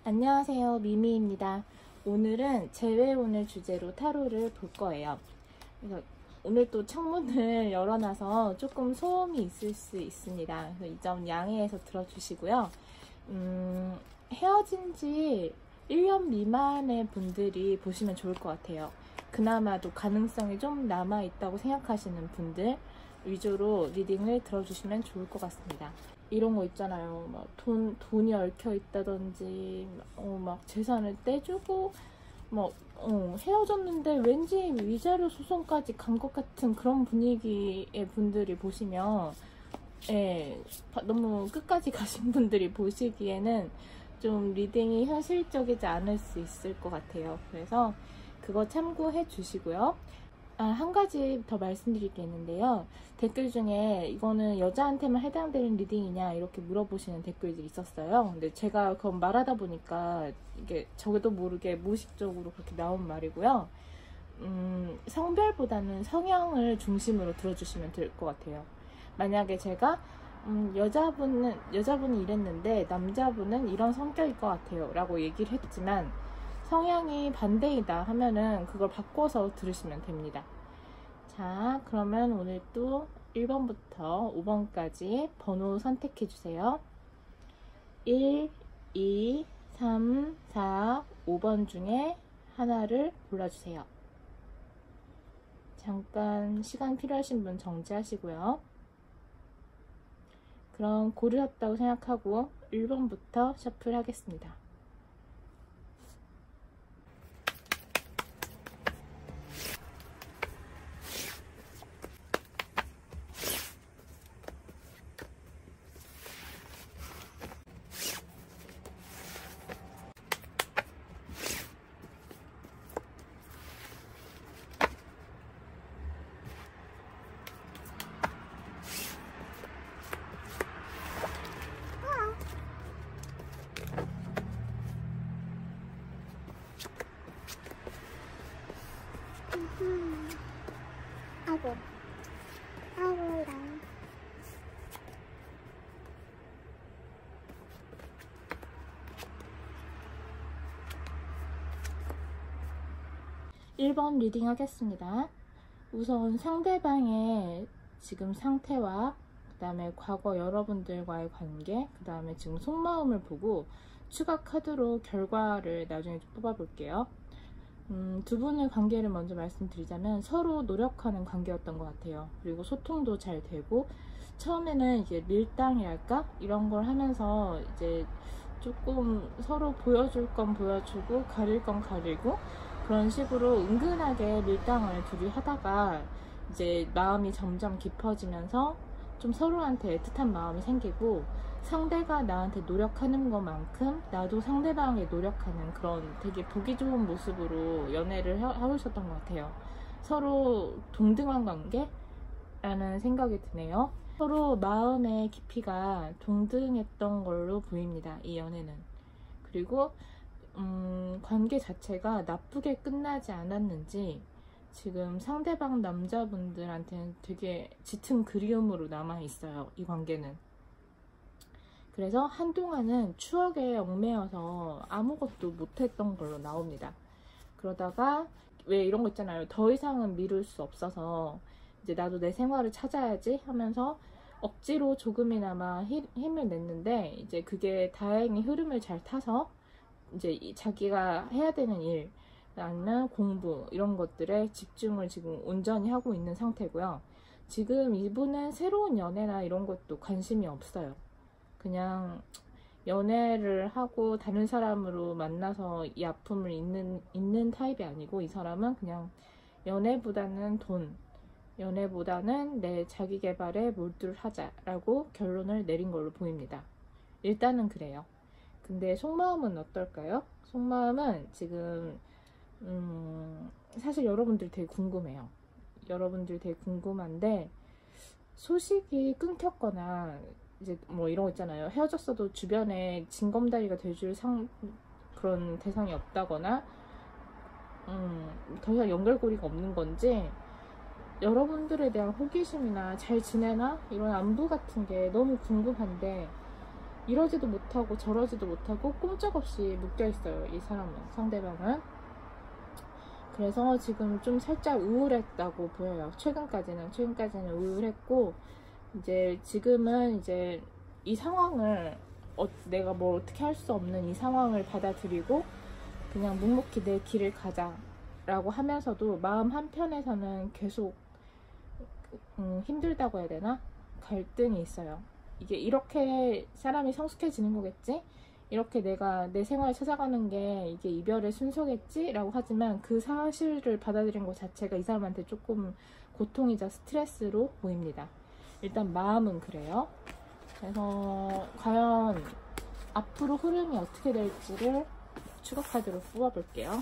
안녕하세요, 미미입니다. 오늘은 재회운을 주제로 타로를 볼 거예요. 그래서 오늘 또 창문을 열어놔서 조금 소음이 있을 수 있습니다. 그래서 이 점 양해해서 들어주시고요. 헤어진 지 1년 미만의 분들이 보시면 좋을 것 같아요. 그나마도 가능성이 좀 남아있다고 생각하시는 분들 위주로 리딩을 들어주시면 좋을 것 같습니다. 이런 거 있잖아요. 막 돈이 얽혀 있다든지, 막 재산을 떼주고, 헤어졌는데 왠지 위자료 소송까지 간 것 같은 그런 분위기의 분들이 보시면, 너무 끝까지 가신 분들이 보시기에는 좀 리딩이 현실적이지 않을 수 있을 것 같아요. 그래서 그거 참고해 주시고요. 한 가지 더 말씀드릴 게 있는데요. 댓글 중에 이거는 여자한테만 해당되는 리딩이냐 이렇게 물어보시는 댓글들이 있었어요. 근데 제가 그건 말하다 보니까 이게 저도 모르게 무의식적으로 그렇게 나온 말이고요. 성별보다는 성향을 중심으로 들어주시면 될 것 같아요. 만약에 제가 여자분이 이랬는데 남자분은 이런 성격일 것 같아요 라고 얘기를 했지만 성향이 반대이다 하면은 그걸 바꿔서 들으시면 됩니다. 자, 그러면 오늘 또 1번부터 5번까지 번호 선택해 주세요. 1, 2, 3, 4, 5번 중에 하나를 골라주세요. 잠깐 시간 필요하신 분 정지하시고요. 그럼 고르셨다고 생각하고 1번부터 셔플 하겠습니다. 아이고랑 1번 리딩 하겠습니다. 우선 상대방의 지금 상태와 그 다음에 과거 여러분들과의 관계, 그 다음에 지금 속마음을 보고 추가 카드로 결과를 나중에 좀 뽑아볼게요. 두 분의 관계를 먼저 말씀드리자면 서로 노력하는 관계였던 것 같아요. 그리고 소통도 잘 되고 처음에는 이제 밀당이랄까? 이런 걸 하면서 이제 조금 서로 보여줄 건 보여주고 가릴 건 가리고 그런 식으로 은근하게 밀당을 둘이 하다가 이제 마음이 점점 깊어지면서 좀 서로한테 애틋한 마음이 생기고 상대가 나한테 노력하는 것만큼 나도 상대방에 노력하는 그런 되게 보기 좋은 모습으로 연애를 하셨던 것 같아요. 서로 동등한 관계라는 생각이 드네요. 서로 마음의 깊이가 동등했던 걸로 보입니다. 이 연애는. 그리고 관계 자체가 나쁘게 끝나지 않았는지 지금 상대방 남자분들한테는 되게 짙은 그리움으로 남아있어요. 이 관계는. 그래서 한동안은 추억에 얽매여서 아무것도 못했던 걸로 나옵니다. 그러다가 왜 이런 거 있잖아요. 더 이상은 미룰 수 없어서 이제 나도 내 생활을 찾아야지 하면서 억지로 조금이나마 힘을 냈는데 이제 그게 다행히 흐름을 잘 타서 이제 자기가 해야 되는 일 아니면 공부 이런 것들에 집중을 지금 온전히 하고 있는 상태고요. 지금 이분은 새로운 연애나 이런 것도 관심이 없어요. 그냥 연애를 하고 다른 사람으로 만나서 이 아픔을 잊는 타입이 아니고 이 사람은 그냥 연애보다는 돈, 연애보다는 내 자기 개발에 몰두를 하자라고 결론을 내린 걸로 보입니다. 일단은 그래요. 근데 속마음은 어떨까요? 속마음은 지금 사실 여러분들 되게 궁금해요. 여러분들 되게 궁금한데 소식이 끊겼거나 이제 뭐 이런 거 있잖아요. 헤어졌어도 주변에 징검다리가 돼줄 그런 대상이 없다거나 더 이상 연결고리가 없는 건지 여러분들에 대한 호기심이나 잘 지내나 이런 안부 같은 게 너무 궁금한데 이러지도 못하고 저러지도 못하고 꼼짝없이 묶여있어요. 이 사람은, 상대방은. 그래서 지금 좀 살짝 우울했다고 보여요. 최근까지는 우울했고, 이제 지금은 이제 이 상황을 내가 뭐 어떻게 할 수 없는 이 상황을 받아들이고 그냥 묵묵히 내 길을 가자 라고 하면서도 마음 한편에서는 계속 힘들다고 해야 되나? 갈등이 있어요. 이게 이렇게 사람이 성숙해지는 거겠지? 이렇게 내가 내 생활을 찾아가는 게 이게 이별의 순서겠지? 라고 하지만 그 사실을 받아들인 것 자체가 이 사람한테 조금 고통이자 스트레스로 보입니다. 일단 마음은 그래요. 그래서 과연 앞으로 흐름이 어떻게 될지를 추가 카드로 뽑아볼게요.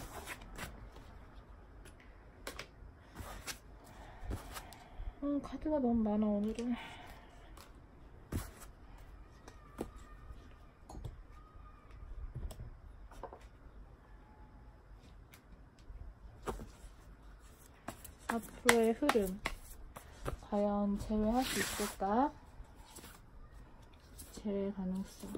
카드가 너무 많아 오늘은. 앞으로의 흐름 과연 제외할 수 있을까? 제외 가능성.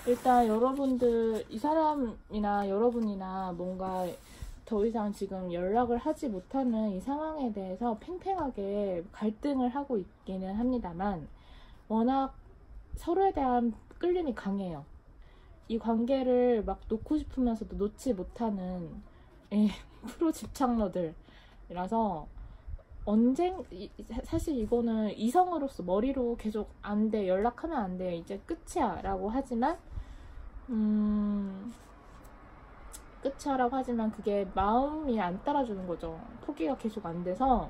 일단 여러분들, 이 사람이나 여러분이나 뭔가 더 이상 지금 연락을 하지 못하는 이 상황에 대해서 팽팽하게 갈등을 하고 있기는 합니다만, 워낙 서로에 대한 끌림이 강해요. 이 관계를 막 놓고 싶으면서도 놓지 못하는 프로 집착러들이라서 사실 이거는 이성으로서 머리로 계속 안 돼, 연락하면 안 돼, 이제 끝이야 라고 하지만 끝이야 라고 하지만 그게 마음이 안 따라주는 거죠. 포기가 계속 안 돼서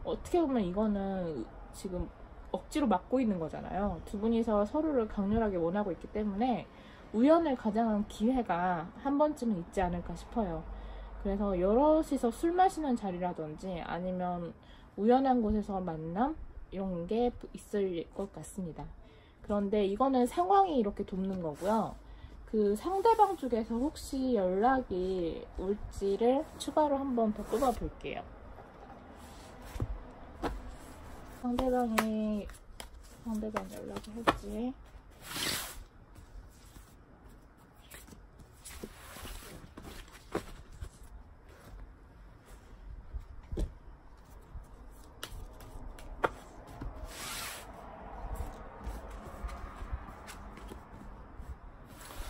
어떻게 보면 이거는 지금 억지로 막고 있는 거잖아요. 두 분이서 서로를 강렬하게 원하고 있기 때문에 우연을 가장한 기회가 한 번쯤은 있지 않을까 싶어요. 그래서 여럿이서 술 마시는 자리라든지 아니면 우연한 곳에서 만남 이런 게 있을 것 같습니다. 그런데 이거는 상황이 이렇게 돕는 거고요. 그 상대방 쪽에서 혹시 연락이 올지를 추가로 한 번 더 뽑아 볼게요. 상대방이 연락을 할지.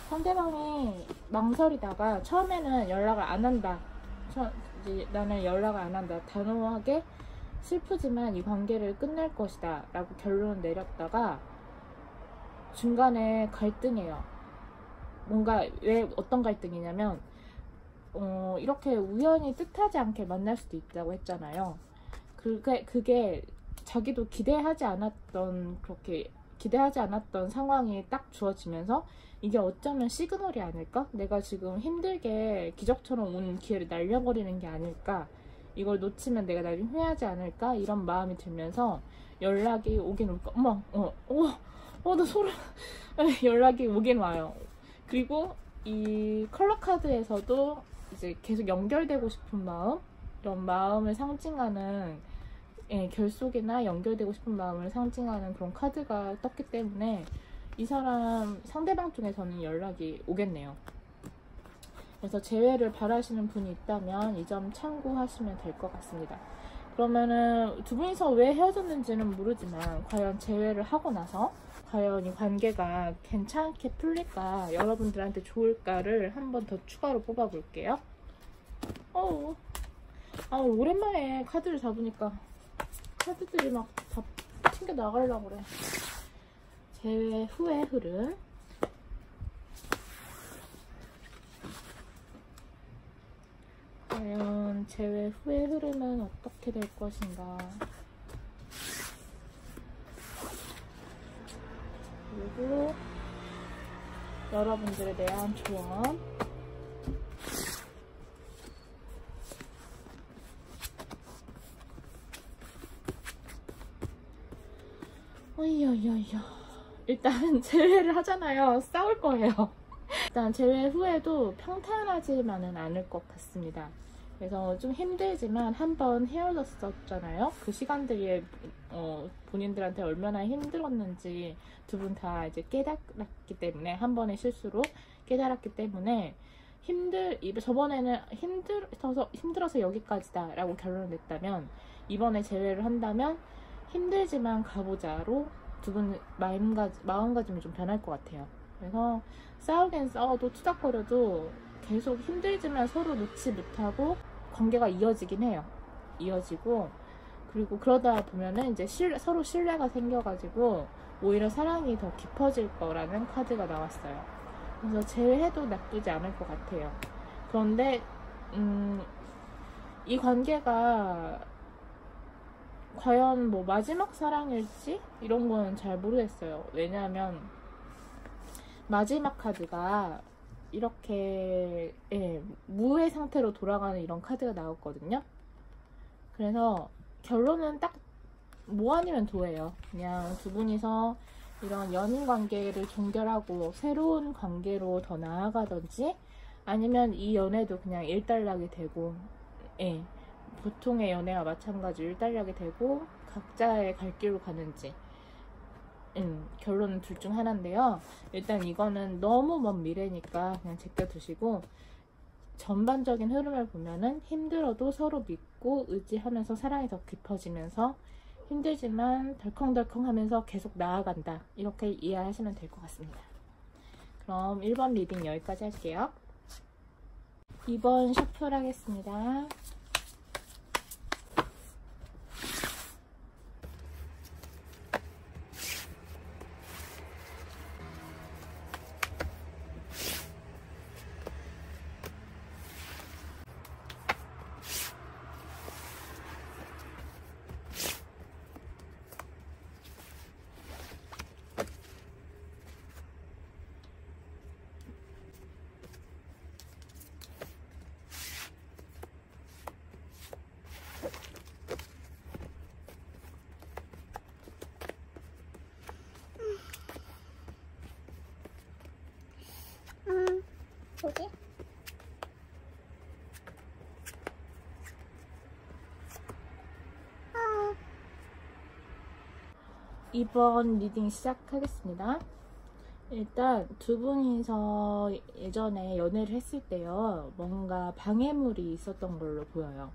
상대방이 망설이다가 처음에는 연락을 안 한다. 이제 나는 연락을 안 한다. 단호하게 슬프지만 이 관계를 끝낼 것이다 라고 결론을 내렸다가 중간에 갈등해요. 뭔가 왜 어떤 갈등이냐면 이렇게 우연히 뜻하지 않게 만날 수도 있다고 했잖아요. 그게 자기도 기대하지 않았던 상황이 딱 주어지면서 이게 어쩌면 시그널이 아닐까? 내가 지금 힘들게 기적처럼 온 기회를 날려버리는 게 아닐까? 이걸 놓치면 내가 나중에 후회하지 않을까? 이런 마음이 들면서 연락이 오긴 올까? 나 소름. 연락이 오긴 와요. 그리고 이 컬러 카드에서도 이제 계속 연결되고 싶은 마음, 이런 마음을 상징하는 결속이나 연결되고 싶은 마음을 상징하는 그런 카드가 떴기 때문에 이 사람 상대방 쪽에서는 연락이 오겠네요. 그래서 재회를 바라시는 분이 있다면 이 점 참고하시면 될 것 같습니다. 그러면은 두 분이서 왜 헤어졌는지는 모르지만 과연 재회를 하고 나서 과연 이 관계가 괜찮게 풀릴까, 여러분들한테 좋을까를 한 번 더 추가로 뽑아 볼게요. 오랜만에 카드를 잡으니까 카드들이 막 다 튕겨 나가려고 그래. 재회 후의 흐름. 과연 재회 후의 흐름은 어떻게 될 것인가. 그리고 여러분들에 대한 조언. 일단 재회를 하잖아요. 싸울 거예요. 일단 재회 후에도 평탄하지만은 않을 것 같습니다. 그래서 좀 힘들지만 한 번 헤어졌었잖아요. 그 시간들이 본인들한테 얼마나 힘들었는지 두 분 다 이제 깨달았기 때문에, 한 번의 실수로 깨달았기 때문에 저번에는 힘들어서 여기까지다 라고 결론을 냈다면, 이번에 제외를 한다면 힘들지만 가보자로 두 분 마음가짐이 좀 변할 것 같아요. 그래서 싸우긴 싸워도 투닥거려도 계속 힘들지만 서로 놓지 못하고 관계가 이어지긴 해요. 이어지고, 그리고 그러다 보면은 이제 서로 신뢰가 생겨가지고 오히려 사랑이 더 깊어질 거라는 카드가 나왔어요. 그래서 제외해도 나쁘지 않을 것 같아요. 그런데 이 관계가 과연 뭐 마지막 사랑일지 이런 거는 잘 모르겠어요. 왜냐하면 마지막 카드가 이렇게 무의 상태로 돌아가는 이런 카드가 나왔거든요. 그래서 결론은 딱 뭐 아니면 도예요. 그냥 두 분이서 이런 연인 관계를 종결하고 새로운 관계로 더 나아가든지, 아니면 이 연애도 그냥 일단락이 되고, 보통의 연애와 마찬가지로 일단락이 되고 각자의 갈 길로 가는지, 결론은 둘 중 하나인데요. 일단 이거는 너무 먼 미래니까 그냥 제껴두시고, 전반적인 흐름을 보면은 힘들어도 서로 믿고 의지하면서 사랑이 더 깊어지면서 힘들지만 덜컹덜컹 하면서 계속 나아간다, 이렇게 이해하시면 될 것 같습니다. 그럼 1번 리딩 여기까지 할게요. 2번 셔플 하겠습니다. 뭐지? 이번 리딩 시작하겠습니다. 일단 두 분이서 예전에 연애를 했을 때요, 뭔가 방해물이 있었던 걸로 보여요.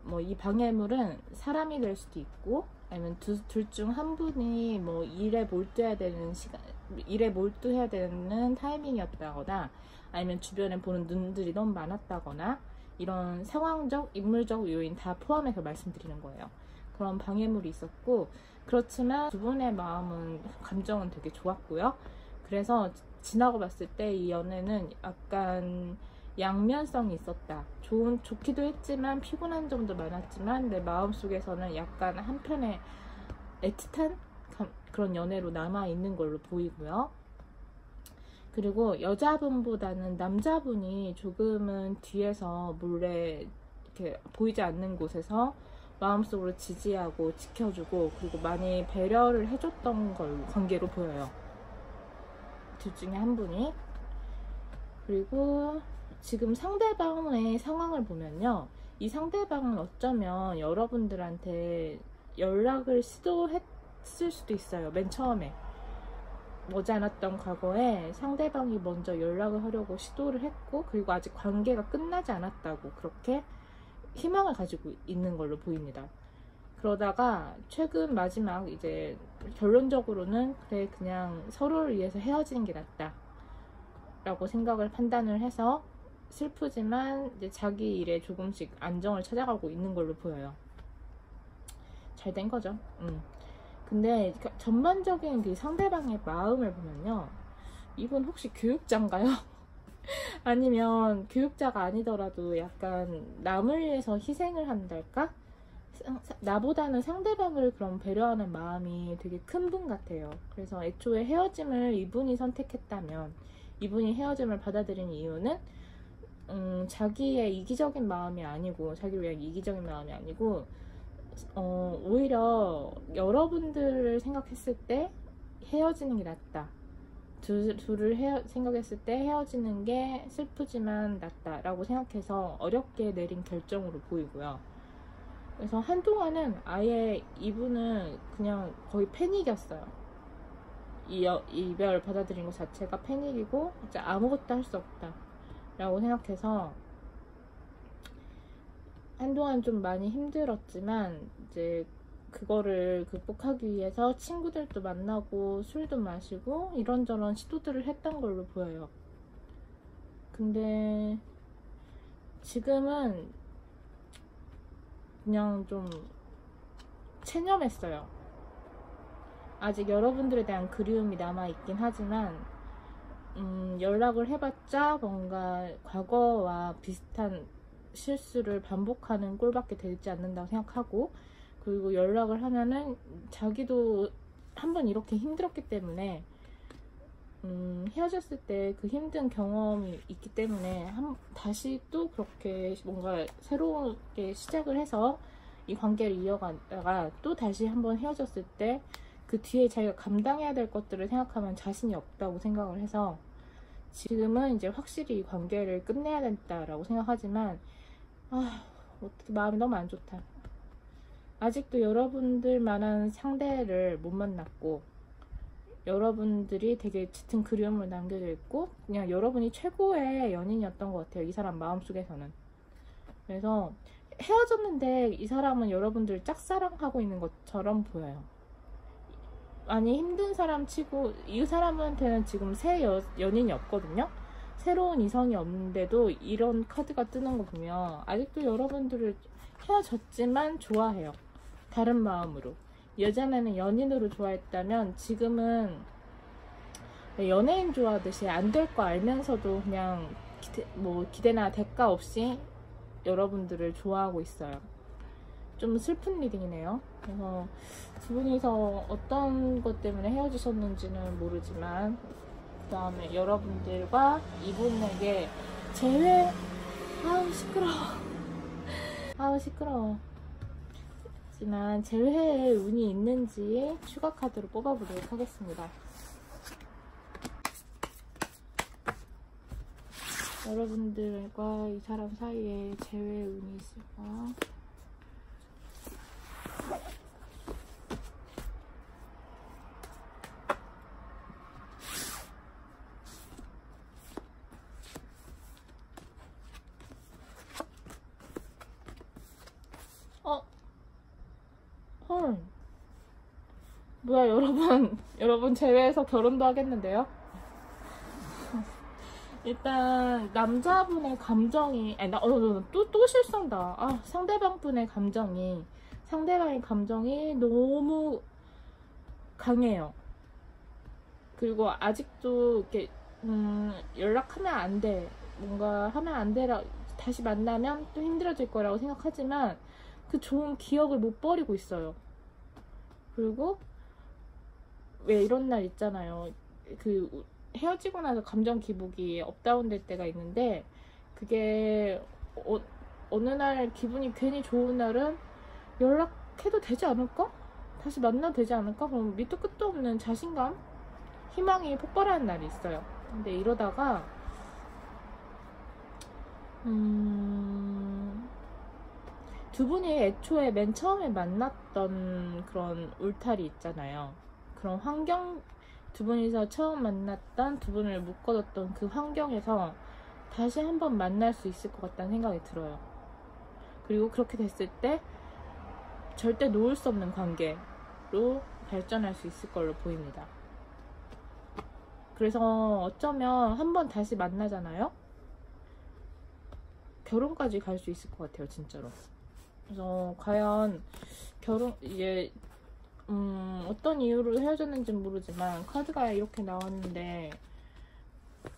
뭐 이 방해물은 사람이 될 수도 있고, 아니면 둘 중 한 분이 뭐 일에 몰두해야 되는 타이밍이었다거나, 아니면 주변에 보는 눈들이 너무 많았다거나, 이런 상황적, 인물적 요인 다 포함해서 말씀드리는 거예요. 그런 방해물이 있었고, 그렇지만 두 분의 감정은 되게 좋았고요. 그래서 지나고 봤을 때 이 연애는 약간 양면성이 있었다. 좋기도 했지만 피곤한 점도 많았지만 내 마음속에서는 약간 한편의 애틋한 그런 연애로 남아있는 걸로 보이고요. 그리고 여자분보다는 남자분이 조금은 뒤에서 몰래 이렇게 보이지 않는 곳에서 마음속으로 지지하고 지켜주고, 그리고 많이 배려를 해줬던 관계로 보여요. 둘 중에 한 분이. 그리고 지금 상대방의 상황을 보면요, 이 상대방은 어쩌면 여러분들한테 연락을 시도했을 수도 있어요. 맨 처음에 머지않았던 과거에 상대방이 먼저 연락을 하려고 시도를 했고, 그리고 아직 관계가 끝나지 않았다고 그렇게 희망을 가지고 있는 걸로 보입니다. 그러다가 최근 마지막 이제 결론적으로는 그래, 그냥 서로를 위해서 헤어지는 게 낫다 라고 판단을 해서 슬프지만 이제 자기 일에 조금씩 안정을 찾아가고 있는 걸로 보여요. 잘 된 거죠. 근데 전반적인 그 상대방의 마음을 보면요, 이분 혹시 교육자인가요? 아니면 교육자가 아니더라도 약간 남을 위해서 희생을 한달까? 나보다는 상대방을 그럼 배려하는 마음이 되게 큰 분 같아요. 그래서 애초에 헤어짐을 이분이 선택했다면, 이분이 헤어짐을 받아들인 이유는 자기의 이기적인 마음이 아니고, 자기를 위한 이기적인 마음이 아니고, 오히려 여러분들을 생각했을 때 헤어지는 게 낫다, 둘을 생각했을 때 헤어지는 게 슬프지만 낫다라고 생각해서 어렵게 내린 결정으로 보이고요. 그래서 한동안은 아예 이분은 그냥 거의 패닉이었어요. 이별 받아들인 것 자체가 패닉이고 진짜 아무것도 할 수 없다 라고 생각해서 한동안 좀 많이 힘들었지만 이제 그거를 극복하기 위해서 친구들도 만나고 술도 마시고 이런저런 시도들을 했던 걸로 보여요. 근데 지금은 그냥 좀 체념했어요. 아직 여러분들에 대한 그리움이 남아있긴 하지만 연락을 해봤자 뭔가 과거와 비슷한 실수를 반복하는 꼴밖에 되지 않는다고 생각하고, 그리고 연락을 하면은 자기도 한번 이렇게 힘들었기 때문에 헤어졌을 때 그 힘든 경험이 있기 때문에 다시 또 그렇게 뭔가 새롭게 시작을 해서 이 관계를 이어가다가 또 다시 한번 헤어졌을 때 그 뒤에 자기가 감당해야 될 것들을 생각하면 자신이 없다고 생각을 해서 지금은 이제 확실히 이 관계를 끝내야 된다라고 생각하지만 어떻게 마음이 너무 안 좋다. 아직도 여러분들만한 상대를 못 만났고 여러분들이 되게 짙은 그리움을 남겨져 있고 그냥 여러분이 최고의 연인이었던 것 같아요, 이 사람 마음속에서는. 그래서 헤어졌는데 이 사람은 여러분들을 짝사랑하고 있는 것처럼 보여요. 많이 힘든 사람 치고 이 사람한테는 지금 새 연인이 없거든요. 새로운 이성이 없는데도 이런 카드가 뜨는 거 보면 아직도 여러분들을 헤어졌지만 좋아해요. 다른 마음으로. 예전에는 연인으로 좋아했다면 지금은 연예인 좋아하듯이 안 될 거 알면서도 그냥 기대나 대가 없이 여러분들을 좋아하고 있어요. 좀 슬픈 리딩이네요. 그래서 두 분이서 어떤 것 때문에 헤어지셨는지는 모르지만 그 다음에 여러분들과 이분에게 시끄러워 하지만 재회의 운이 있는지 추가 카드로 뽑아보도록 하겠습니다. 여러분들과 이 사람 사이에 재회의 운이 있을까? 헐, 뭐야, 여러분 제외해서 결혼도 하겠는데요? 일단 남자분의 감정이 또 실수한다. 상대방의 감정이 너무 강해요. 그리고 아직도 이렇게 연락하면 안 돼, 뭔가 하면 안 돼라, 다시 만나면 또 힘들어질 거라고 생각하지만 그 좋은 기억을 못 버리고 있어요. 그리고 왜 이런 날 있잖아요. 그 헤어지고 나서 감정 기복이 업다운 될 때가 있는데 그게 어느 날 기분이 괜히 좋은 날은 연락해도 되지 않을까? 다시 만나도 되지 않을까? 그럼 밑도 끝도 없는 자신감? 희망이 폭발하는 날이 있어요. 근데 이러다가 두 분이 애초에 맨 처음에 만났던 그런 울타리 있잖아요. 그런 환경, 두 분이서 처음 만났던, 두 분을 묶어뒀던 그 환경에서 다시 한번 만날 수 있을 것 같다는 생각이 들어요. 그리고 그렇게 됐을 때 절대 놓을 수 없는 관계로 발전할 수 있을 걸로 보입니다. 그래서 어쩌면 한번 다시 만나잖아요? 결혼까지 갈 수 있을 것 같아요, 진짜로. 그래서 과연 어떤 이유로 헤어졌는지는 모르지만 카드가 이렇게 나왔는데,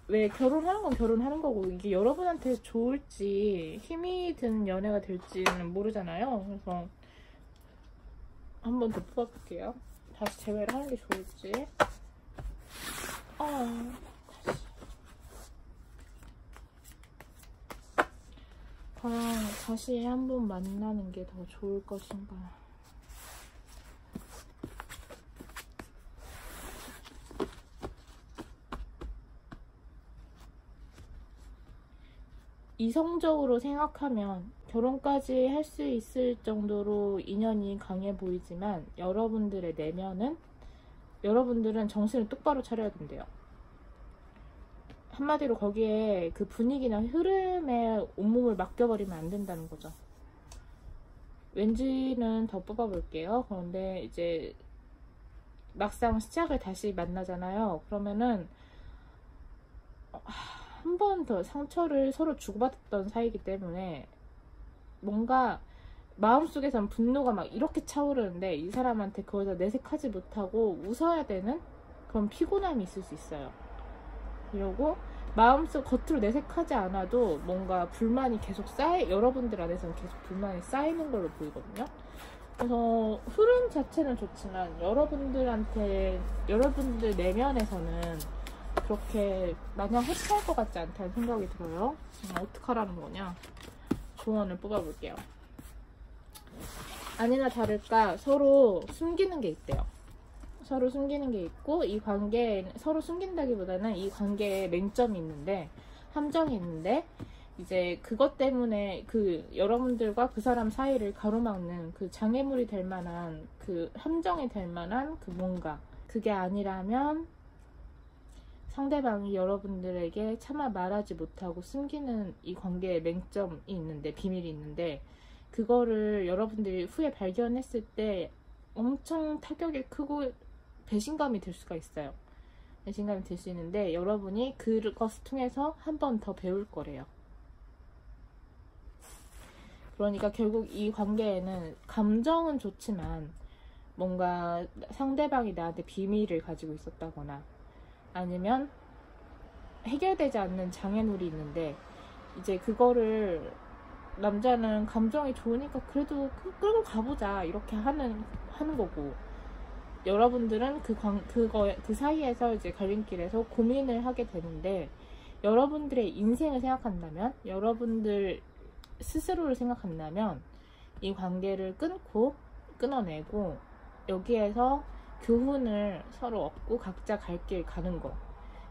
왜 결혼하는 건 결혼하는 거고 이게 여러분한테 좋을지 힘이 드는 연애가 될지는 모르잖아요. 그래서 한 번 더 뽑아볼게요. 다시 재회를 하는 게 좋을지. 과연 다시 한번 만나는 게 더 좋을 것인가. 이성적으로 생각하면 결혼까지 할 수 있을 정도로 인연이 강해 보이지만 여러분들의 내면은, 여러분들은 정신을 똑바로 차려야 된대요. 한마디로 거기에 그 분위기나 흐름에 온몸을 맡겨버리면 안 된다는 거죠. 왠지는 더 뽑아볼게요. 그런데 이제 막상 시작을 다시 만나잖아요. 그러면은 한 번 더 상처를 서로 주고받았던 사이이기 때문에 뭔가 마음속에선 분노가 막 이렇게 차오르는데 이 사람한테 그걸 다 내색하지 못하고 웃어야 되는 그런 피곤함이 있을 수 있어요. 그리고 마음속 겉으로 내색하지 않아도 뭔가 불만이 계속 여러분들 안에서는 계속 불만이 쌓이는 걸로 보이거든요. 그래서 흐름 자체는 좋지만 여러분들 내면에서는 그렇게 마냥 해피할 것 같지 않다는 생각이 들어요. 어떡하라는 거냐? 조언을 뽑아볼게요. 아니나 다를까 서로 숨기는 게 있대요. 서로 숨기는 게 있고, 이 관계에 서로 숨긴다기보다는 이 관계에 맹점이 있는데, 함정이 있는데, 이제 그것 때문에 그 여러분들과 그 사람 사이를 가로막는 그 장애물이 될 만한, 그 함정이 될 만한 그 뭔가, 그게 아니라면 상대방이 여러분들에게 차마 말하지 못하고 숨기는 이 관계에 맹점이 있는데, 비밀이 있는데, 그거를 여러분들이 후에 발견했을 때 엄청 타격이 크고 배신감이 들 수가 있어요. 배신감이 들 수 있는데 여러분이 그것을 통해서 한 번 더 배울 거래요. 그러니까 결국 이 관계에는 감정은 좋지만 뭔가 상대방이 나한테 비밀을 가지고 있었다거나 아니면 해결되지 않는 장애물이 있는데, 이제 그거를 남자는 감정이 좋으니까 그래도 끌고 가보자 이렇게 하는 거고, 여러분들은 그 사이에서 이제 갈림길에서 고민을 하게 되는데, 여러분들의 인생을 생각한다면, 여러분들 스스로를 생각한다면 이 관계를 끊어내고 여기에서 교훈을 서로 얻고 각자 갈 길 가는 거,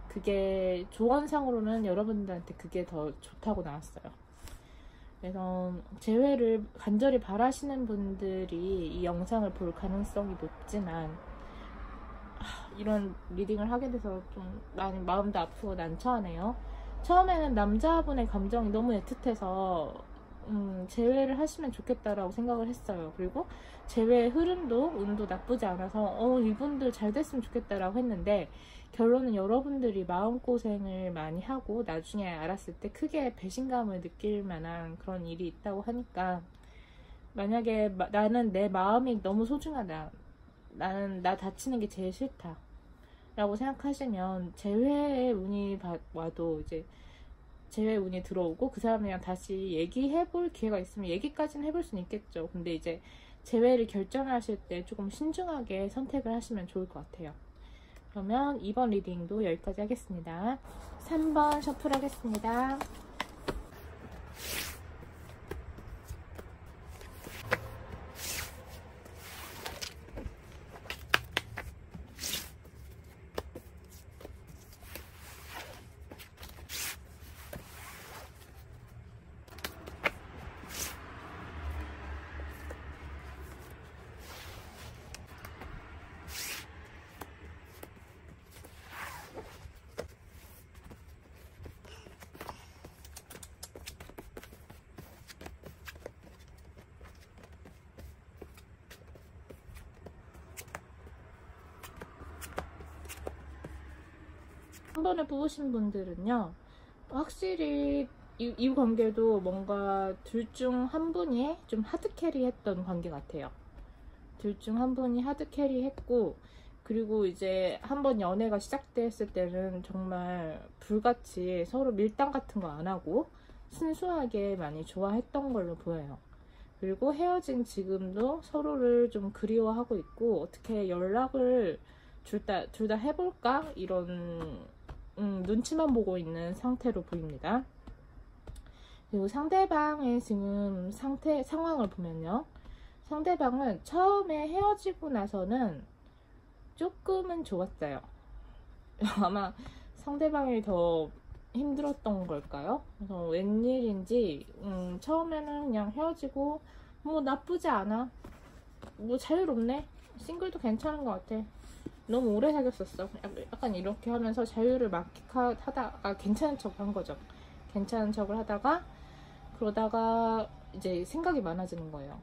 그게 조언상으로는 여러분들한테 그게 더 좋다고 나왔어요. 그래서 재회를 간절히 바라시는 분들이 이 영상을 볼 가능성이 높지만, 이런 리딩을 하게 돼서 좀 많이 마음도 아프고 난처하네요. 처음에는 남자분의 감정이 너무 애틋해서 재회를 하시면 좋겠다라고 생각을 했어요. 그리고 재회의 흐름도 운도 나쁘지 않아서 이분들 잘 됐으면 좋겠다라고 했는데, 결론은 여러분들이 마음고생을 많이 하고 나중에 알았을 때 크게 배신감을 느낄 만한 그런 일이 있다고 하니까, 만약에 나는 내 마음이 너무 소중하다, 나는 나 다치는 게 제일 싫다 라고 생각하시면 재회의 운이 와도 이제 재회 운이 들어오고 그 사람이랑 다시 얘기해볼 기회가 있으면 얘기까지는 해볼 수는 있겠죠. 근데 이제 재회를 결정하실 때 조금 신중하게 선택을 하시면 좋을 것 같아요. 그러면 2번 리딩도 여기까지 하겠습니다. 3번 셔플 하겠습니다. 한 번에 뽑으신 분들은요, 확실히 이 관계도 뭔가 둘 중 한 분이 좀 하드캐리 했던 관계 같아요. 둘 중 한 분이 하드캐리 했고, 그리고 이제 한번 연애가 시작됐을 때는 정말 불같이 서로 밀당 같은 거 안 하고 순수하게 많이 좋아했던 걸로 보여요. 그리고 헤어진 지금도 서로를 좀 그리워하고 있고, 어떻게 연락을 둘 다 해볼까? 이런 눈치만 보고 있는 상태로 보입니다. 그리고 상대방의 지금 상황을 보면요, 상대방은 처음에 헤어지고 나서는 조금은 좋았어요. 아마 상대방이 더 힘들었던 걸까요? 그래서 웬일인지 처음에는 그냥 헤어지고 뭐 나쁘지 않아, 뭐 자유롭네, 싱글도 괜찮은 것 같아, 너무 오래 사귀었었어, 약간 이렇게 하면서 자유를 만끽하다가 괜찮은 척 한 거죠. 괜찮은 척을 하다가 그러다가 이제 생각이 많아지는 거예요.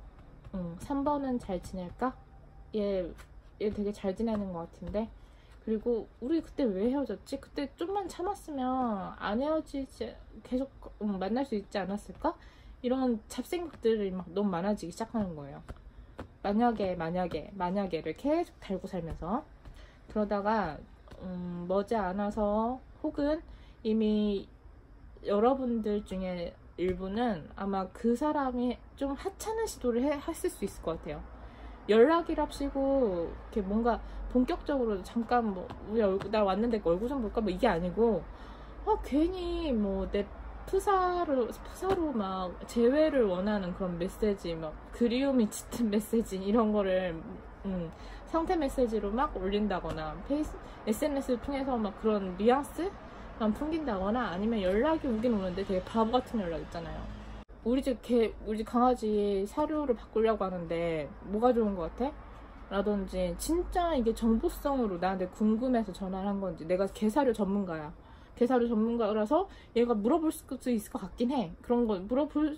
3번은 잘 지낼까? 얘 되게 잘 지내는 것 같은데. 그리고 우리 그때 왜 헤어졌지? 그때 좀만 참았으면 안 헤어지지, 계속 만날 수 있지 않았을까? 이런 잡생각들이 막 너무 많아지기 시작하는 거예요. 만약에를 계속 달고 살면서. 그러다가 머지않아서, 혹은 이미 여러분들 중에 일부는 아마 그 사람이 좀 하찮은 시도를 했을 수 있을 것 같아요. 연락이랍시고 이렇게 뭔가 본격적으로 잠깐 뭐 우리 나 왔는데 얼굴 좀 볼까 뭐 이게 아니고, 괜히 뭐 내 프사로 막 재회를 원하는 그런 메시지, 막 그리움이 짙은 메시지 이런 거를 상태 메시지로 막 올린다거나, SNS를 통해서 막 그런 뉘앙스만 풍긴다거나, 아니면 연락이 오긴 오는데 되게 바보 같은 연락 있잖아요. 우리 집 강아지 사료를 바꾸려고 하는데 뭐가 좋은 것 같아? 라든지, 진짜 이게 정보성으로 나한테 궁금해서 전화를 한 건지, 내가 개사료 전문가라서 얘가 물어볼 수 있을 것 같긴 해. 그런 거 물어볼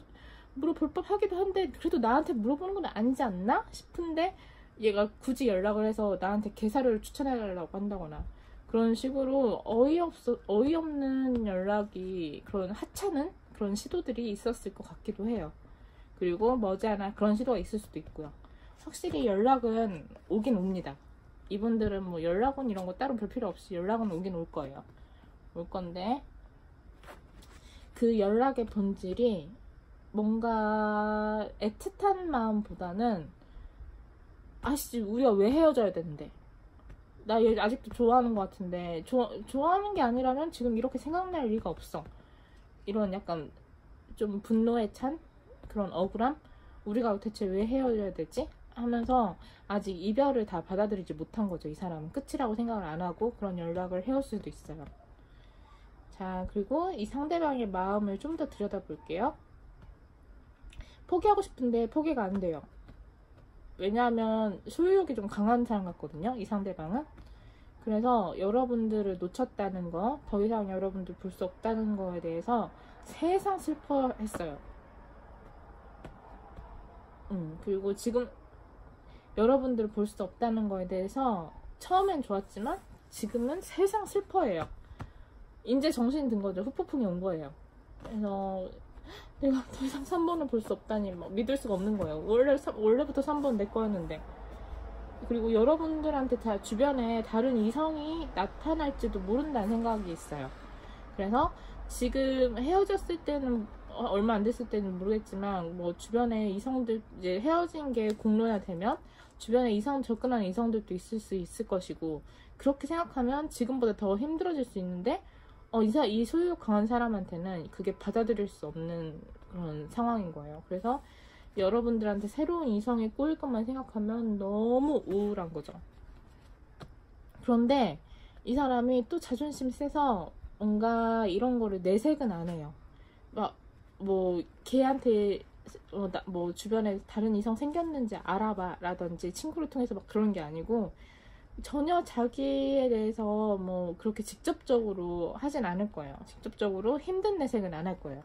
법 하기도 한데, 그래도 나한테 물어보는 건 아니지 않나 싶은데 얘가 굳이 연락을 해서 나한테 개사료를 추천해달라고 한다거나, 그런 식으로 어이없는 연락이, 그런 하찮은 그런 시도들이 있었을 것 같기도 해요. 그리고 머지않아 그런 시도가 있을 수도 있고요. 확실히 연락은 오긴 옵니다. 이분들은 뭐 연락은 이런 거 따로 볼 필요 없이 연락은 오긴 올 거예요. 올 건데, 그 연락의 본질이 뭔가 애틋한 마음보다는, 아씨 우리가 왜 헤어져야 되는데, 나 얘 아직도 좋아하는 것 같은데, 좋아하는 게 아니라면 지금 이렇게 생각날 리가 없어, 이런 약간 좀 분노에 찬 그런 억울함, 우리가 대체 왜 헤어져야 되지? 하면서 아직 이별을 다 받아들이지 못한 거죠. 이 사람은 끝이라고 생각을 안 하고 그런 연락을 해올 수도 있어요. 자, 그리고 이 상대방의 마음을 좀 더 들여다볼게요. 포기하고 싶은데 포기가 안 돼요. 왜냐하면 소유욕이 좀 강한 사람 같거든요, 이 상대방은. 그래서 여러분들을 놓쳤다는 거, 더 이상 여러분들 볼 수 없다는 거에 대해서 세상 슬퍼했어요. 그리고 지금 여러분들을 볼 수 없다는 거에 대해서 처음엔 좋았지만 지금은 세상 슬퍼해요. 이제 정신이 든 거죠. 후폭풍이 온 거예요. 그래서 내가 더 이상 3번을 볼 수 없다니 막 믿을 수가 없는 거예요. 원래부터 3번 내 거였는데. 그리고 여러분들한테 다 주변에 다른 이성이 나타날지도 모른다는 생각이 있어요. 그래서 지금 헤어졌을 때는, 얼마 안 됐을 때는 모르겠지만, 뭐 주변에 이성들, 이제 헤어진 게 공론화되면 주변에 접근하는 이성들도 있을 수 있을 것이고, 그렇게 생각하면 지금보다 더 힘들어질 수 있는데, 이 소유욕 강한 사람한테는 그게 받아들일 수 없는 그런 상황인 거예요. 그래서 여러분들한테 새로운 이성이 꼬일 것만 생각하면 너무 우울한 거죠. 그런데 이 사람이 또 자존심 세서 뭔가 이런 거를 내색은 안 해요. 막 뭐 걔한테 뭐 주변에 다른 이성 생겼는지 알아봐 라든지 친구를 통해서 막 그런 게 아니고, 전혀 자기에 대해서 뭐 그렇게 직접적으로 하진 않을 거예요. 직접적으로 힘든 내색은 안 할 거예요.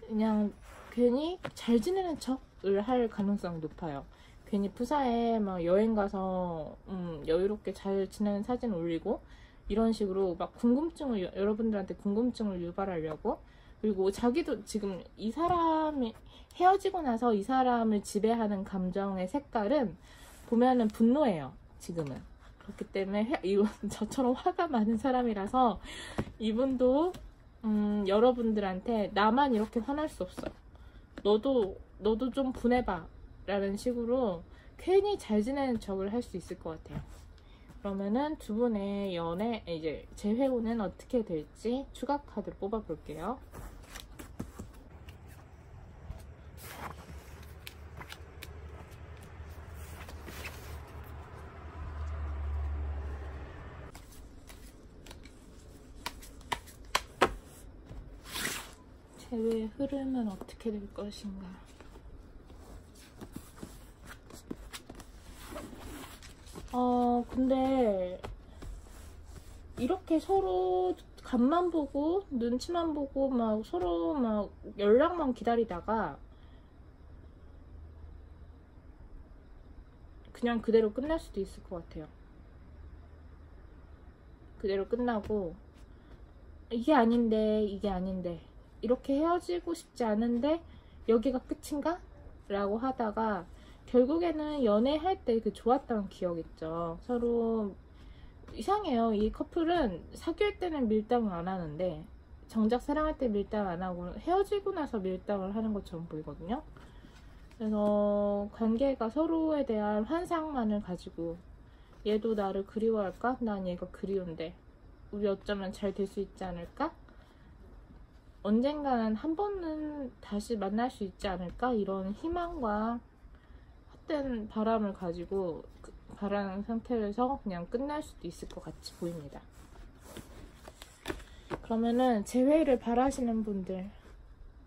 그냥 괜히 잘 지내는 척을 할 가능성이 높아요. 괜히 푸사에 막 여행 가서 여유롭게 잘 지내는 사진 올리고, 이런 식으로 막 여러분들한테 궁금증을 유발하려고. 그리고 자기도 지금 이 사람이 헤어지고 나서 이 사람을 지배하는 감정의 색깔은 보면은 분노예요, 지금은. 그렇기 때문에 저처럼 화가 많은 사람이라서 이분도 여러분들한테 나만 이렇게 화날 수 없어, 너도 좀 분해봐 라는 식으로 괜히 잘 지내는 척을 할 수 있을 것 같아요. 그러면은 두 분의 연애, 이제 재회호는 어떻게 될지 추가 카드를 뽑아 볼게요. 대회의 흐름은 어떻게 될 것인가. 근데 이렇게 서로 간만 보고 눈치만 보고 막 서로 막 연락만 기다리다가 그냥 그대로 끝날 수도 있을 것 같아요. 그대로 끝나고 이게 아닌데 이렇게 헤어지고 싶지 않은데 여기가 끝인가? 라고 하다가 결국에는 연애할 때 그 좋았던 기억 있죠. 서로 이상해요. 이 커플은 사귈 때는 밀당을 안 하는데 정작 사랑할 때 밀당 안 하고 헤어지고 나서 밀당을 하는 것처럼 보이거든요. 그래서 관계가 서로에 대한 환상만을 가지고 얘도 나를 그리워할까? 난 얘가 그리운데 우리 어쩌면 잘 될 수 있지 않을까? 언젠가는 한 번은 다시 만날 수 있지 않을까? 이런 희망과 헛된 바람을 가지고 바라는 상태에서 그냥 끝날 수도 있을 것 같이 보입니다. 그러면은 재회를 바라시는 분들,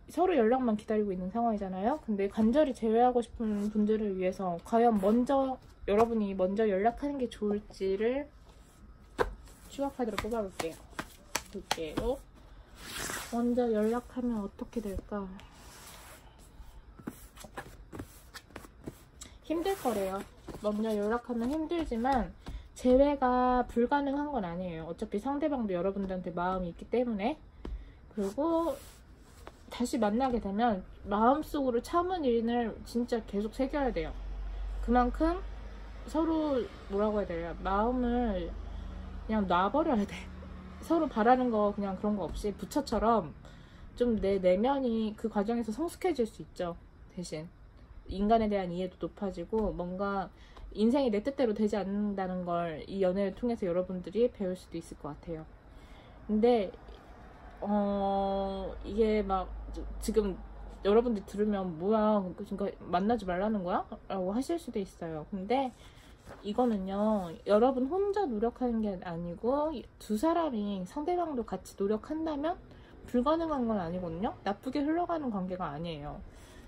서로 연락만 기다리고 있는 상황이잖아요. 근데 간절히 재회하고 싶은 분들을 위해서 과연 여러분이 먼저 연락하는 게 좋을지를 추가 카드로 뽑아볼게요. 두 개로 먼저 연락하면 어떻게 될까? 힘들 거래요. 먼저 연락하면 힘들지만 재회가 불가능한 건 아니에요. 어차피 상대방도 여러분들한테 마음이 있기 때문에. 그리고 다시 만나게 되면 마음속으로 참은 일을 진짜 계속 새겨야 돼요. 그만큼 서로 뭐라고 해야 되나, 마음을 그냥 놔버려야 돼. 서로 바라는 거 그냥 그런 거 없이 부처처럼 좀 내 내면이 그 과정에서 성숙해질 수 있죠. 대신 인간에 대한 이해도 높아지고 뭔가 인생이 내 뜻대로 되지 않는다는 걸 이 연애를 통해서 여러분들이 배울 수도 있을 것 같아요. 근데 이게 막 지금 여러분들 들으면 뭐야, 그러니까 만나지 말라는 거야? 라고 하실 수도 있어요. 근데 이거는요, 여러분 혼자 노력하는 게 아니고 두 사람이 상대방도 같이 노력한다면 불가능한 건 아니거든요. 나쁘게 흘러가는 관계가 아니에요.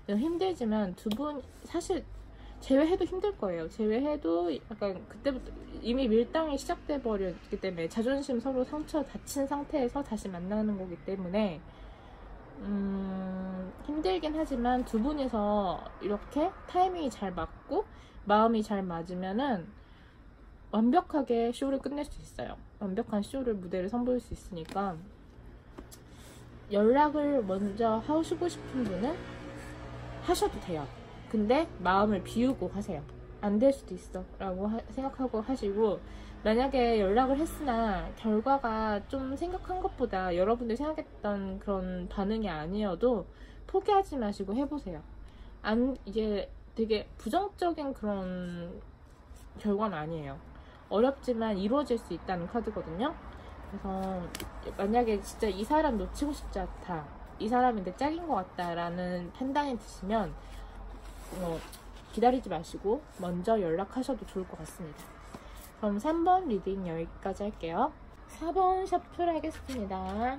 힘들지만 두 분 사실 재회해도 힘들 거예요. 재회해도 약간 그때부터 이미 밀당이 시작돼 버렸기 때문에 자존심 서로 상처 다친 상태에서 다시 만나는 거기 때문에 힘들긴 하지만 두 분이서 이렇게 타이밍이 잘 맞고 마음이 잘 맞으면은 완벽하게 쇼를 끝낼 수 있어요. 완벽한 쇼를, 무대를 선보일 수 있으니까 연락을 먼저 하시고 싶은 분은 하셔도 돼요. 근데 마음을 비우고 하세요. 안 될 수도 있어 라고 생각하고 하시고, 만약에 연락을 했으나 결과가 좀 생각한 것보다 여러분들이 생각했던 그런 반응이 아니어도 포기하지 마시고 해보세요. 이게 되게 부정적인 그런 결과는 아니에요. 어렵지만 이루어질 수 있다는 카드거든요. 그래서 만약에 진짜 이 사람 놓치고 싶지 않다, 이 사람이 내 짝인 것 같다 라는 판단이 드시면 기다리지 마시고 먼저 연락하셔도 좋을 것 같습니다. 그럼 3번 리딩 여기까지 할게요. 4번 셔플 하겠습니다.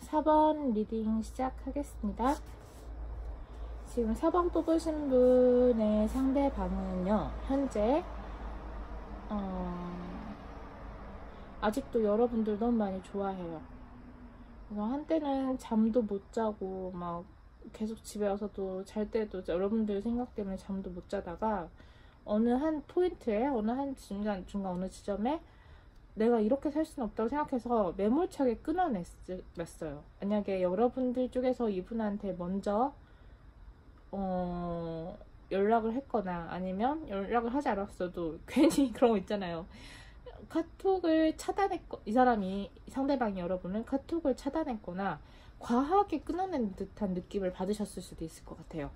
사 번 리딩 시작하겠습니다. 지금 4번 뽑으신 분의 상대방은요, 현재 아직도 여러분들 너무 많이 좋아해요. 그래서 한때는 잠도 못 자고 막 계속 집에 와서도 잘 때도 여러분들 생각 때문에 잠도 못 자다가 어느 한 포인트에, 어느 한 중간 어느 지점에 내가 이렇게 살 수는 없다고 생각해서 매몰차게 끊어냈어요. 만약에 여러분들 쪽에서 이분한테 먼저 연락을 했거나 아니면 연락을 하지 않았어도 괜히 그런 거 있잖아요. 카톡을 차단했고, 이 사람이, 상대방이 여러분은 카톡을 차단했거나 과하게 끊어낸 듯한 느낌을 받으셨을 수도 있을 것 같아요.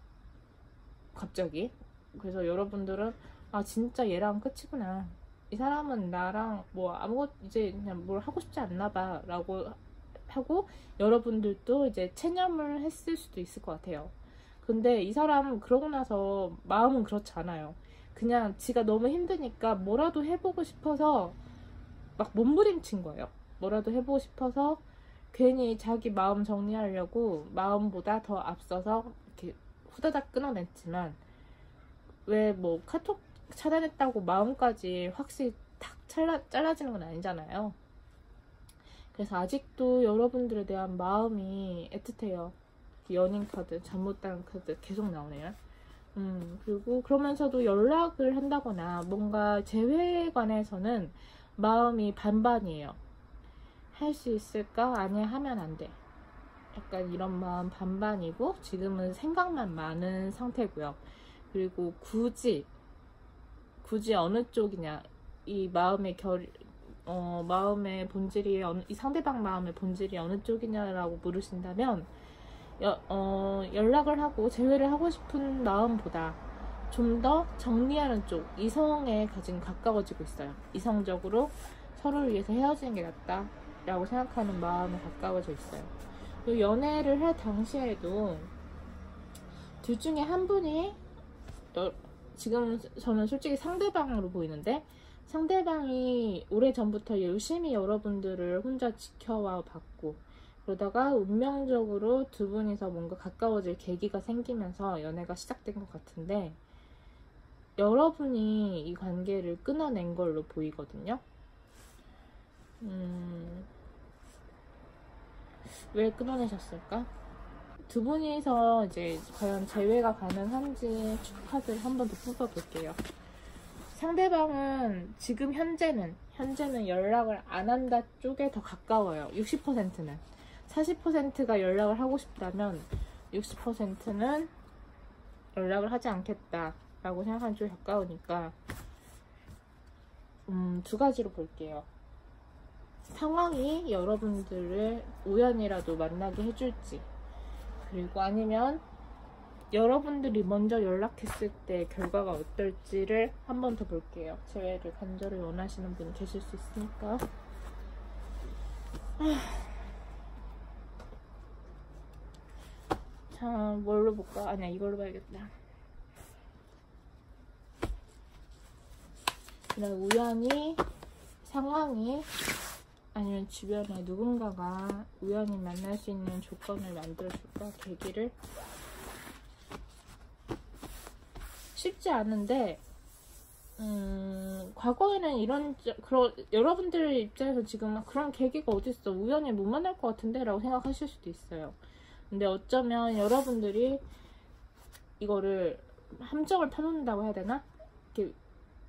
갑자기. 그래서 여러분들은 아 진짜 얘랑 끝이구나, 이 사람은 나랑 뭐 아무것도 이제 그냥 뭘 하고 싶지 않나 봐 라고 하고 여러분들도 이제 체념을 했을 수도 있을 것 같아요. 근데 이 사람은 그러고 나서 마음은 그렇지 않아요. 그냥 지가 너무 힘드니까 뭐라도 해보고 싶어서 막 몸부림친 거예요. 뭐라도 해보고 싶어서 괜히 자기 마음 정리하려고 마음보다 더 앞서서 이렇게 후다닥 끊어냈지만, 왜 뭐 카톡 차단했다고 마음까지 확실히 탁 잘라지는 건 아니잖아요. 그래서 아직도 여러분들에 대한 마음이 애틋해요. 연인 카드, 잠 못 자는 카드 계속 나오네요. 그리고 그러면서도 연락을 한다거나 뭔가 재회에 관해서는 마음이 반반이에요. 할 수 있을까? 아니야, 하면 안 돼. 약간 이런 마음 반반이고, 지금은 생각만 많은 상태고요. 그리고 굳이 어느 쪽이냐, 이 마음의 마음의 본질이 이 상대방 마음의 본질이 어느 쪽이냐라고 물으신다면, 연락을 하고 재회를 하고 싶은 마음보다 좀 더 정리하는 쪽, 이성에 가진 가까워지고 있어요. 이성적으로 서로를 위해서 헤어지는 게 낫다 라고 생각하는 마음에 가까워져 있어요. 그리고 연애를 할 당시에도 둘 중에 한 분이, 지금 저는 솔직히 상대방으로 보이는데, 상대방이 오래전부터 열심히 여러분들을 혼자 지켜와 봤고, 그러다가 운명적으로 두 분이서 뭔가 가까워질 계기가 생기면서 연애가 시작된 것 같은데, 여러분이 이 관계를 끊어낸 걸로 보이거든요. 왜 끊어내셨을까? 두 분이서 이제 과연 재회가 가능한지 카드를 한 번 더 뽑아볼게요. 상대방은 지금 현재는 연락을 안 한다 쪽에 더 가까워요. 60%는. 40%가 연락을 하고 싶다면 60%는 연락을 하지 않겠다 라고 생각하는 쪽에 가까우니까, 두 가지로 볼게요. 상황이 여러분들을 우연이라도 만나게 해줄지, 그리고 아니면 여러분들이 먼저 연락했을 때 결과가 어떨지를 한 번 더 볼게요. 재회를 간절히 원하시는 분이 계실 수 있으니까. 자, 뭘로 볼까? 아니야, 이걸로 봐야겠다. 그냥 우연히 상황이, 아니면 주변에 누군가가 우연히 만날 수 있는 조건을 만들어줄까? 계기를. 쉽지 않은데, 과거에는 여러분들 입장에서 지금 그런 계기가 어딨어, 우연히 못 만날 것 같은데 라고 생각하실 수도 있어요. 근데 어쩌면 여러분들이 이거를 함정을 펴놓는다고 해야 되나? 이렇게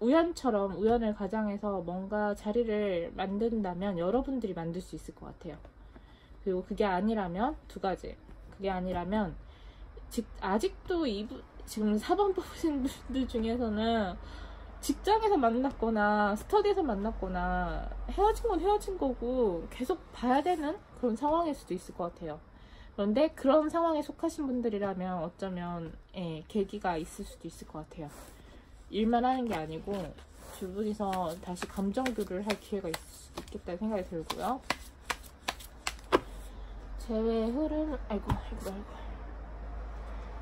우연처럼 우연을 가장해서 뭔가 자리를 만든다면 여러분들이 만들 수 있을 것 같아요. 그리고 그게 아니라면 두 가지. 그게 아니라면 아직도 지금 4번 뽑으신 분들 중에서는 직장에서 만났거나 스터디에서 만났거나 헤어진 건 헤어진 거고 계속 봐야 되는 그런 상황일 수도 있을 것 같아요. 그런데 그런 상황에 속하신 분들이라면 어쩌면 계기가 있을 수도 있을 것 같아요. 일만 하는 게 아니고 두 분이서 다시 감정 교류를 할 기회가 있겠다는 생각이 들고요. 재회의 흐름,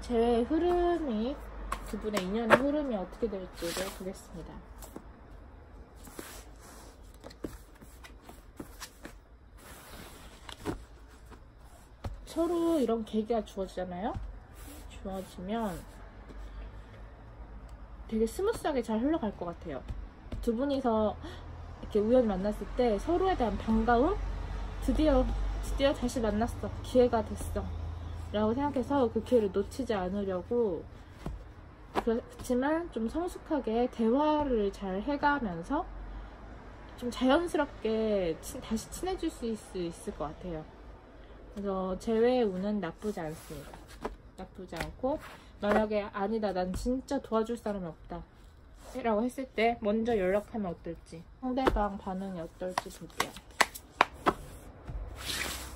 재회의 흐름이, 두 분의 인연의 흐름이 어떻게 될지를 보겠습니다. 서로 이런 계기가 주어지잖아요. 주어지면 되게 스무스하게 잘 흘러갈 것 같아요. 두 분이서 이렇게 우연히 만났을 때 서로에 대한 반가움? 드디어 다시 만났어, 기회가 됐어 라고 생각해서 그 기회를 놓치지 않으려고, 그렇지만 좀 성숙하게 대화를 잘 해가면서 좀 자연스럽게 다시 친해질 수 있을 것 같아요. 그래서 재회의 운은 나쁘지 않습니다. 나쁘지 않고, 만약에 아니다, 난 진짜 도와줄 사람이 없다 라고 했을 때 먼저 연락하면 어떨지, 상대방 반응이 어떨지 볼게요.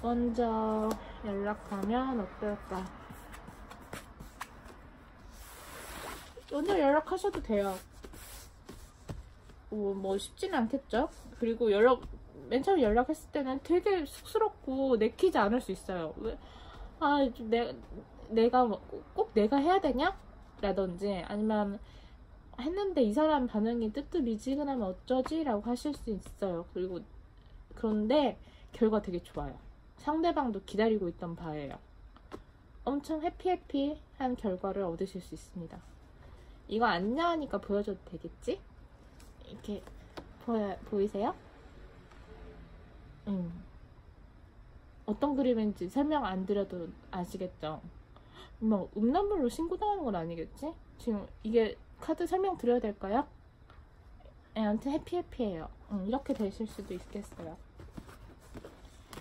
먼저 연락하면 어떨까? 먼저 연락하셔도 돼요. 뭐 쉽지는 않겠죠? 그리고 맨 처음 연락했을 때는 되게 쑥스럽고 내키지 않을 수 있어요. 왜? 내가 꼭 내가 해야 되냐? 라든지, 아니면 했는데 이 사람 반응이 뜨뜻미지근하면 어쩌지? 라고 하실 수 있어요. 그런데 결과 되게 좋아요. 상대방도 기다리고 있던 바예요. 엄청 해피한 결과를 얻으실 수 있습니다. 이거 안녕하니까 보여줘도 되겠지? 이렇게 보이세요? 어떤 그림인지 설명 안 드려도 아시겠죠? 뭐 음란물로 신고당하는 건 아니겠지? 지금 이게 카드 설명 드려야 될까요? 아무튼 해피해요. 이렇게 되실 수도 있겠어요.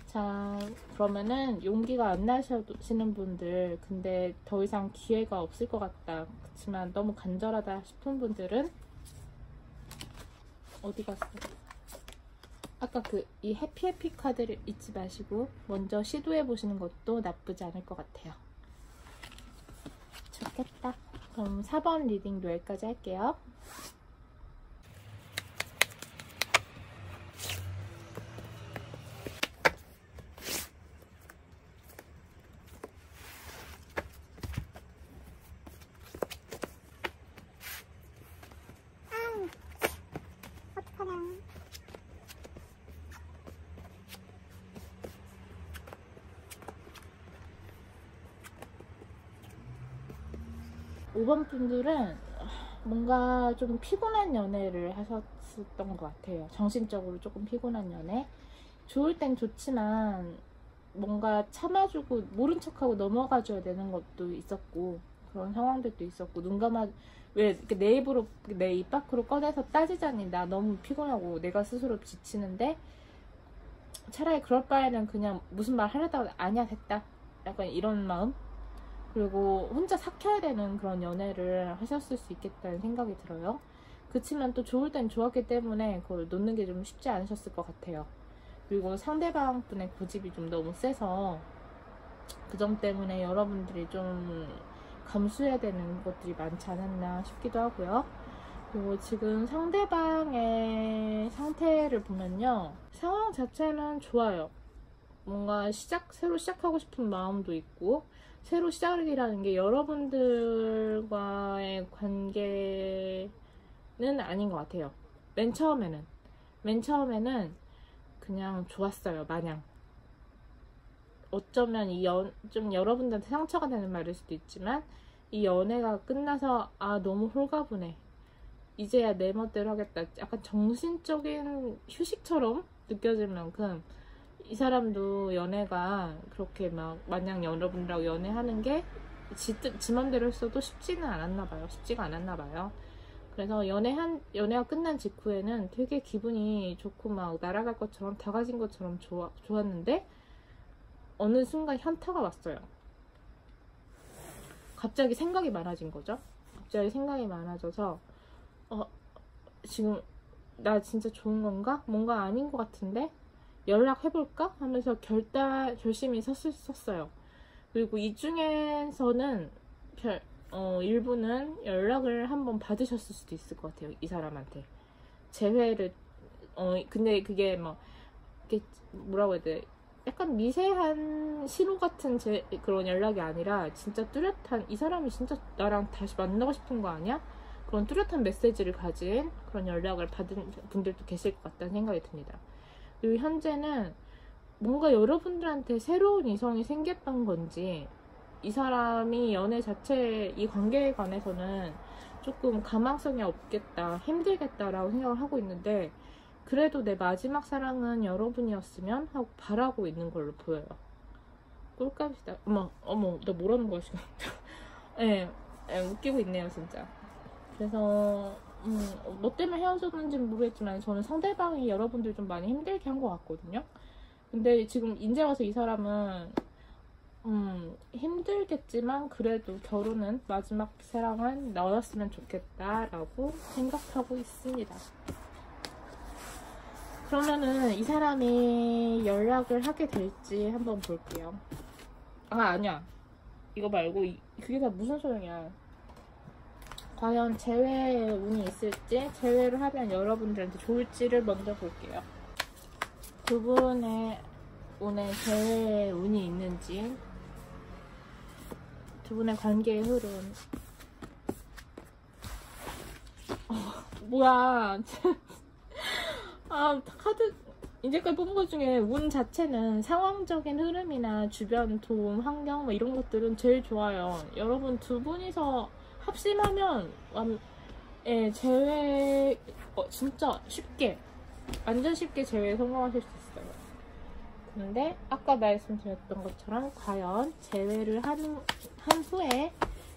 자, 그러면은 용기가 안 나시는 분들, 근데 더 이상 기회가 없을 것 같다, 그렇지만 너무 간절하다 싶은 분들은 어디 갔어? 아까 이 해피 카드를 잊지 마시고 먼저 시도해 보시는 것도 나쁘지 않을 것 같아요. 좋겠다. 그럼 4번 리딩도 여기까지 할게요. 5번 분들은 뭔가 좀 피곤한 연애를 하셨던 것 같아요. 정신적으로 조금 피곤한 연애. 좋을 땐 좋지만 뭔가 참아주고 모른 척하고 넘어가줘야 되는 것도 있었고, 그런 상황들도 있었고, 왜 이렇게 내 입 밖으로 꺼내서 따지자니, 나 너무 피곤하고 내가 스스로 지치는데 차라리 그럴 바에는 그냥 무슨 말 하려다가 아니야 됐다, 약간 이런 마음. 그리고 혼자 삭혀야 되는 그런 연애를 하셨을 수 있겠다는 생각이 들어요. 그치만 또 좋을 땐 좋았기 때문에 그걸 놓는 게 좀 쉽지 않으셨을 것 같아요. 그리고 상대방 분의 고집이 좀 너무 세서 그 점 때문에 여러분들이 좀 감수해야 되는 것들이 많지 않았나 싶기도 하고요. 그리고 지금 상대방의 상태를 보면요, 상황 자체는 좋아요. 뭔가 새로 시작하고 싶은 마음도 있고, 새로 시작이라는 게 여러분들과의 관계는 아닌 것 같아요. 맨 처음에는 그냥 좋았어요, 마냥. 어쩌면 좀 여러분들한테 상처가 되는 말일 수도 있지만, 이 연애가 끝나서 너무 홀가분해, 이제야 내 멋대로 하겠다, 약간 정신적인 휴식처럼 느껴질 만큼 이 사람도 연애가 그렇게 막 마냥 여러분들하고 연애하는 게 지 맘대로 했어도 쉽지가 않았나 봐요. 그래서 연애가 끝난 직후에는 되게 기분이 좋고 막 날아갈 것처럼, 다 가진 것처럼 좋았는데 어느 순간 현타가 왔어요. 갑자기 생각이 많아진 거죠. 갑자기 생각이 많아져서 지금 나 진짜 좋은 건가? 뭔가 아닌 것 같은데? 연락해볼까? 하면서 결심이 섰어요. 그리고 이 중에서는 일부는 연락을 한번 받으셨을 수도 있을 것 같아요. 이 사람한테 재회를 근데 그게 막 이렇게 뭐라고 해야 돼, 약간 미세한 신호 같은 그런 연락이 아니라 진짜 뚜렷한, 이 사람이 진짜 나랑 다시 만나고 싶은 거 아니야? 그런 뚜렷한 메시지를 가진 그런 연락을 받은 분들도 계실 것 같다는 생각이 듭니다. 그리고 현재는 뭔가 여러분들한테 새로운 이성이 생겼던 건지, 이 사람이 연애 자체, 이 관계에 관해서는 조금 가망성이 없겠다, 힘들겠다라고 생각을 하고 있는데, 그래도 내 마지막 사랑은 여러분이었으면 하고 바라고 있는 걸로 보여요. 꿀값이다. 어머, 나 뭐라는 거야 지금. 네, 웃기고 있네요 진짜. 그래서 뭐 때문에 헤어졌는지는 모르겠지만 저는 상대방이 여러분들 좀 많이 힘들게 한 것 같거든요. 근데 지금 이제 와서 이 사람은 힘들겠지만 그래도 결혼은 마지막 사랑은 너였으면 좋겠다라고 생각하고 있습니다. 그러면은 이 사람이 연락을 하게 될지 한번 볼게요. 아니야. 이거 말고 그게 다 무슨 소용이야. 과연 재회 운이 있을지, 재회를 하면 여러분들한테 좋을지를 먼저 볼게요. 두 분의 운에 재회 운이 있는지, 두 분의 관계의 흐름. 뭐야. 카드 이제까지 뽑은 것 중에 운 자체는 상황적인 흐름이나 주변 도움, 환경 뭐 이런 것들은 제일 좋아요. 여러분 두 분이서 합심하면 재회 진짜 쉽게, 완전 쉽게 재회에 성공하실 수 있어요. 근데 아까 말씀드렸던 것처럼 과연 재회를 한 후에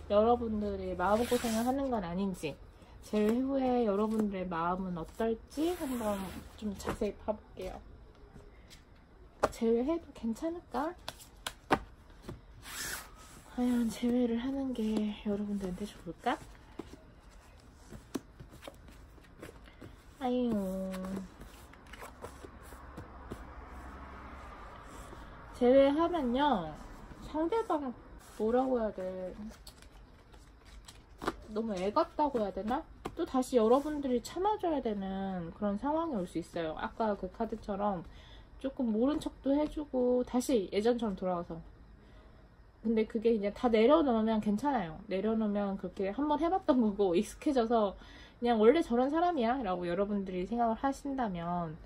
여러분들이 마음고생을 하는 건 아닌지, 재회 후에 여러분들의 마음은 어떨지 한번 좀 자세히 봐볼게요. 재회해도 괜찮을까? 과연 재회를 하는 게 여러분들한테 좋을까? 아유, 재회하면요 상대방 뭐라고 해야 돼, 너무 애 같다고 해야 되나? 또 다시 여러분들이 참아줘야 되는 그런 상황이 올 수 있어요. 아까 그 카드처럼 조금 모른 척도 해주고 다시 예전처럼 돌아가서. 근데 그게 이제 다 내려놓으면 괜찮아요. 내려놓으면 그렇게 한번 해봤던 거고 익숙해져서 그냥 원래 저런 사람이야 라고 여러분들이 생각을 하신다면,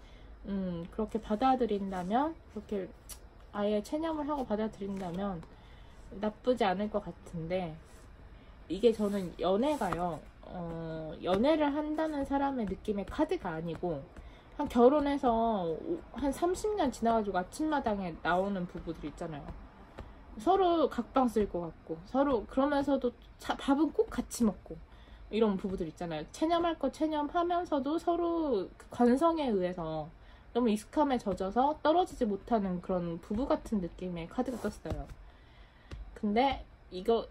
그렇게 받아들인다면, 그렇게 아예 체념을 하고 받아들인다면 나쁘지 않을 것 같은데, 이게 저는 연애가요, 연애를 한다는 사람의 느낌의 카드가 아니고, 한 결혼해서 한 30년 지나가지고 아침마당에 나오는 부부들 있잖아요. 서로 각방 쓸 것 같고, 서로 그러면서도 밥은 꼭 같이 먹고, 이런 부부들 있잖아요. 체념할 거 체념하면서도 서로 그 관성에 의해서 너무 익숙함에 젖어서 떨어지지 못하는 그런 부부 같은 느낌의 카드가 떴어요. 근데 이게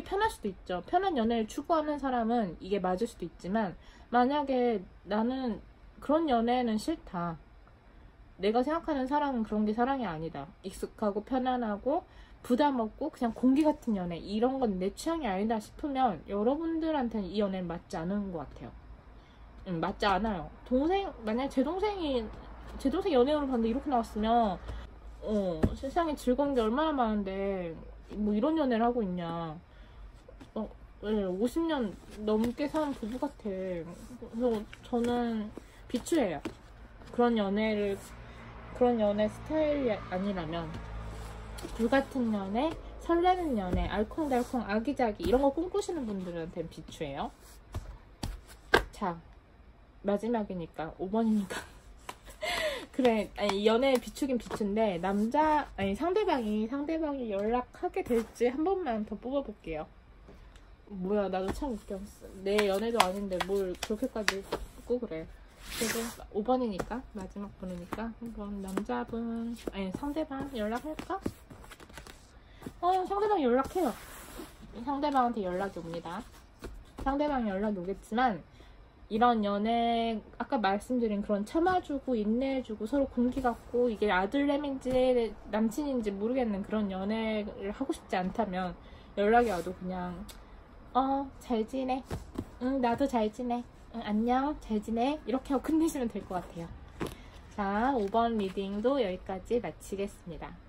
편할 수도 있죠. 편한 연애를 추구하는 사람은 이게 맞을 수도 있지만, 만약에 나는 그런 연애는 싫다, 내가 생각하는 사랑은 그런 게 사랑이 아니다, 익숙하고 편안하고 부담 없고 그냥 공기 같은 연애, 이런 건 내 취향이 아니다 싶으면 여러분들한테는 이 연애는 맞지 않은 것 같아요. 맞지 않아요. 만약에 제 동생 연애운을 봤는데 이렇게 나왔으면 세상에 즐거운 게 얼마나 많은데 뭐 이런 연애를 하고 있냐, 50년 넘게 사는 부부 같아. 그래서 저는 비추해요. 그런 연애 스타일이 아니라면, 불같은 연애, 설레는 연애, 알콩달콩 아기자기 이런 거 꿈꾸시는 분들한테는 비추해요. 자, 마지막이니까 5번이니까 그래, 연애 비추긴 비추인데 상대방이 연락하게 될지 한 번만 더 뽑아볼게요. 뭐야, 나도 참 웃겨. 내 연애도 아닌데 뭘 그렇게까지 뽑고 그래. 그래도 5번이니까, 마지막 번이니까 한번 상대방 연락할까? 상대방 연락해요. 상대방한테 연락이 옵니다. 상대방 연락이 오겠지만, 이런 연애, 아까 말씀드린 그런 참아주고 인내해주고 서로 공기 같고 이게 아들내미인지 남친인지 모르겠는 그런 연애를 하고 싶지 않다면, 연락이 와도 그냥 잘 지내, 응 나도 잘 지내, 응 안녕 잘 지내, 이렇게 하고 끝내시면 될 것 같아요. 자, 5번 리딩도 여기까지 마치겠습니다.